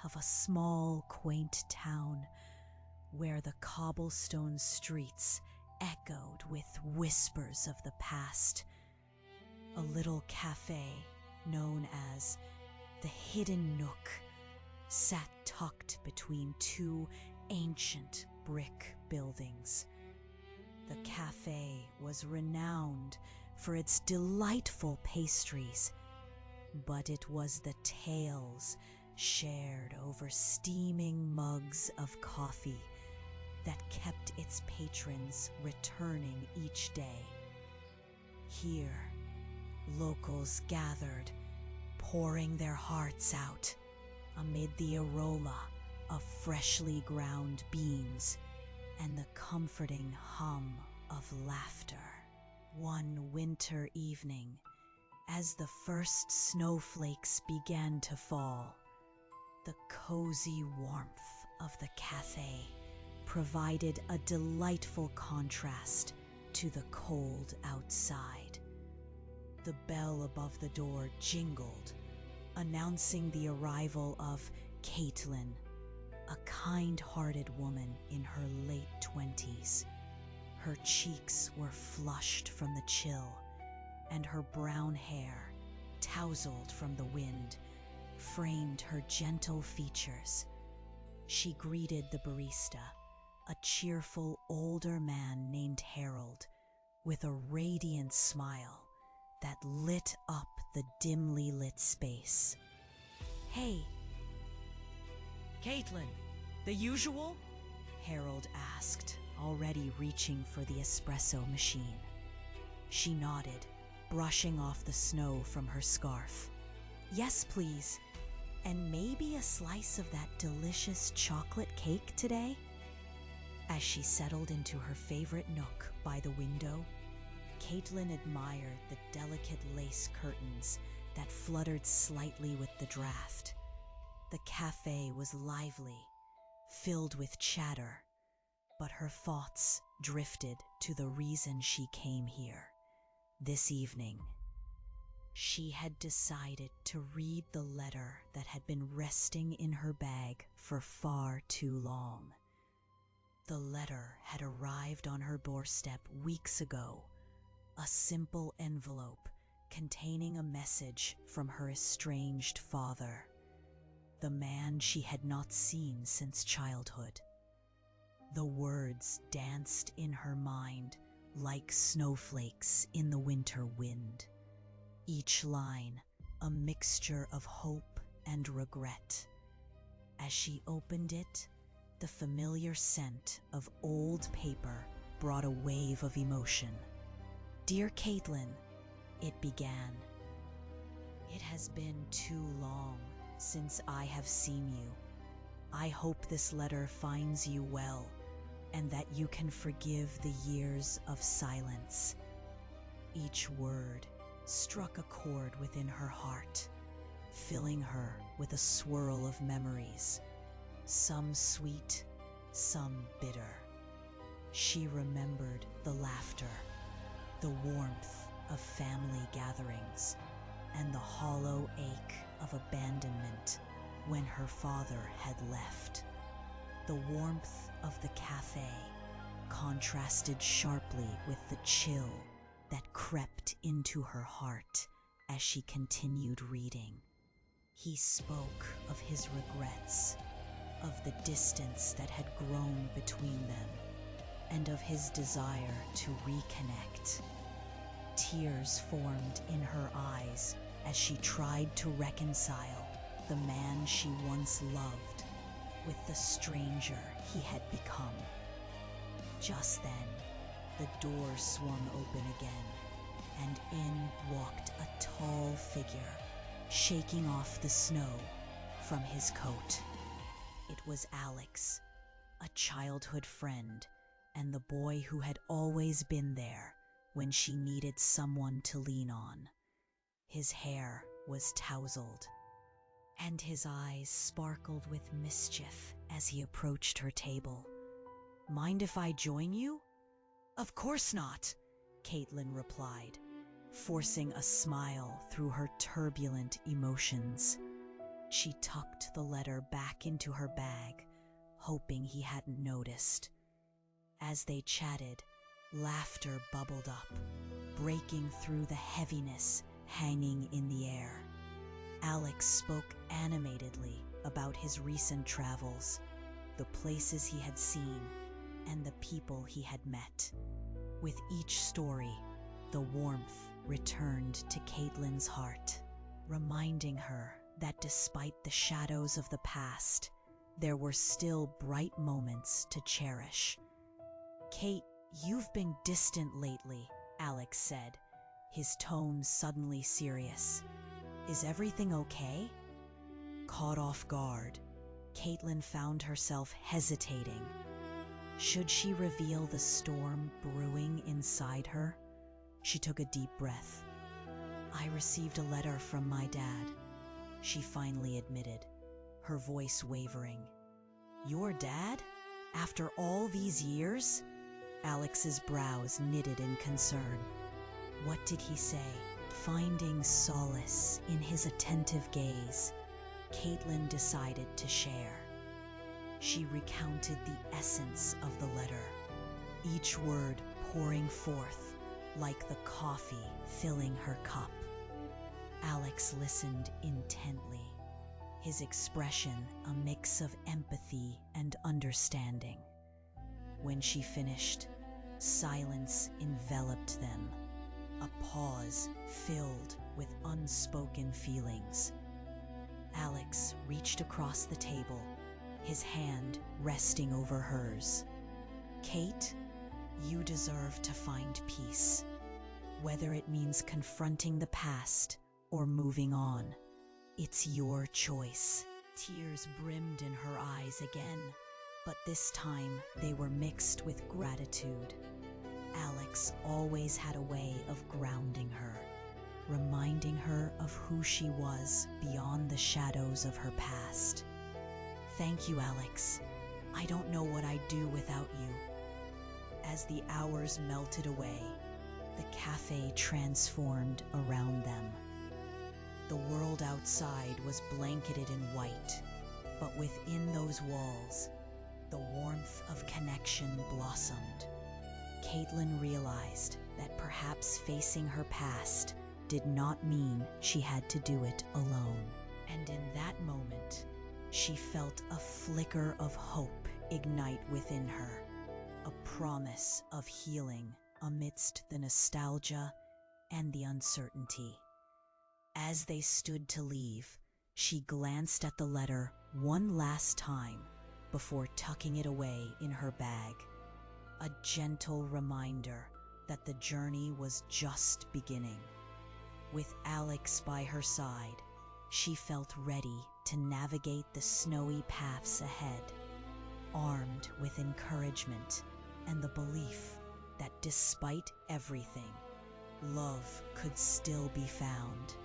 of a small, quaint town where the cobblestone streets echoed with whispers of the past. A little cafe known as the Hidden Nook sat tucked between two ancient brick buildings. The cafe was renowned for its delightful pastries, but it was the tales shared over steaming mugs of coffee that kept its patrons returning each day. Here, locals gathered, pouring their hearts out amid the aroma of freshly ground beans and the comforting hum of laughter. One winter evening, as the first snowflakes began to fall, the cozy warmth of the cafe provided a delightful contrast to the cold outside. The bell above the door jingled, announcing the arrival of Caitlin, a kind-hearted woman in her late 20s. Her cheeks were flushed from the chill, and her brown hair, tousled from the wind, framed her gentle features. She greeted the barista, a cheerful older man named Harold, with a radiant smile that lit up the dimly lit space. "Hey, Caitlin, the usual?" Harold asked, already reaching for the espresso machine. She nodded, brushing off the snow from her scarf. "Yes, please. And maybe a slice of that delicious chocolate cake today?" As she settled into her favorite nook by the window, Caitlin admired the delicate lace curtains that fluttered slightly with the draft. The cafe was lively, filled with chatter, but her thoughts drifted to the reason she came here. This evening, she had decided to read the letter that had been resting in her bag for far too long. The letter had arrived on her doorstep weeks ago, a simple envelope containing a message from her estranged father, the man she had not seen since childhood. The words danced in her mind like snowflakes in the winter wind, each line a mixture of hope and regret. As she opened it, the familiar scent of old paper brought a wave of emotion. "Dear Caitlin," it began, "it has been too long since I have seen you. I hope this letter finds you well and that you can forgive the years of silence." Each word struck a chord within her heart, filling her with a swirl of memories, some sweet, some bitter. She remembered the laughter, the warmth of family gatherings, and the hollow ache of abandonment when her father had left. The warmth of the cafe contrasted sharply with the chill that crept into her heart as she continued reading. He spoke of his regrets, of the distance that had grown between them, and of his desire to reconnect. Tears formed in her eyes as she tried to reconcile the man she once loved with the stranger he had become. Just then, the door swung open again, and in walked a tall figure, shaking off the snow from his coat. It was Alex, a childhood friend, and the boy who had always been there when she needed someone to lean on. His hair was tousled, and his eyes sparkled with mischief as he approached her table. "Mind if I join you?" "Of course not," Caitlin replied, forcing a smile through her turbulent emotions. She tucked the letter back into her bag, hoping he hadn't noticed. As they chatted, laughter bubbled up, breaking through the heaviness hanging in the air. Alex spoke animatedly about his recent travels, the places he had seen, and the people he had met. With each story, the warmth returned to Caitlin's heart, reminding her that despite the shadows of the past, there were still bright moments to cherish. "Kate, you've been distant lately," Alex said, his tone suddenly serious. "Is everything okay?" Caught off guard, Caitlin found herself hesitating. Should she reveal the storm brewing inside her? She took a deep breath. "I received a letter from my dad," she finally admitted, her voice wavering. "Your dad? After all these years?" Alex's brows knitted in concern. What did he say? Finding solace in his attentive gaze, Caitlin decided to share. She recounted the essence of the letter, each word pouring forth like the coffee filling her cup. Alex listened intently, his expression a mix of empathy and understanding. When she finished, silence enveloped them, a pause filled with unspoken feelings. Alex reached across the table, his hand resting over hers. "Kate, you deserve to find peace, whether it means confronting the past or moving on. It's your choice." Tears brimmed in her eyes again, but this time they were mixed with gratitude. Alex always had a way of grounding her, reminding her of who she was beyond the shadows of her past. "Thank you, Alex. I don't know what I'd do without you." As the hours melted away, the cafe transformed around them. The world outside was blanketed in white, but within those walls, the warmth of connection blossomed. Caitlin realized that perhaps facing her past did not mean she had to do it alone. And in that moment, she felt a flicker of hope ignite within her, a promise of healing amidst the nostalgia and the uncertainty. As they stood to leave, she glanced at the letter one last time before tucking it away in her bag, a gentle reminder that the journey was just beginning. With Alex by her side, she felt ready to navigate the snowy paths ahead, armed with encouragement and the belief that despite everything, love could still be found.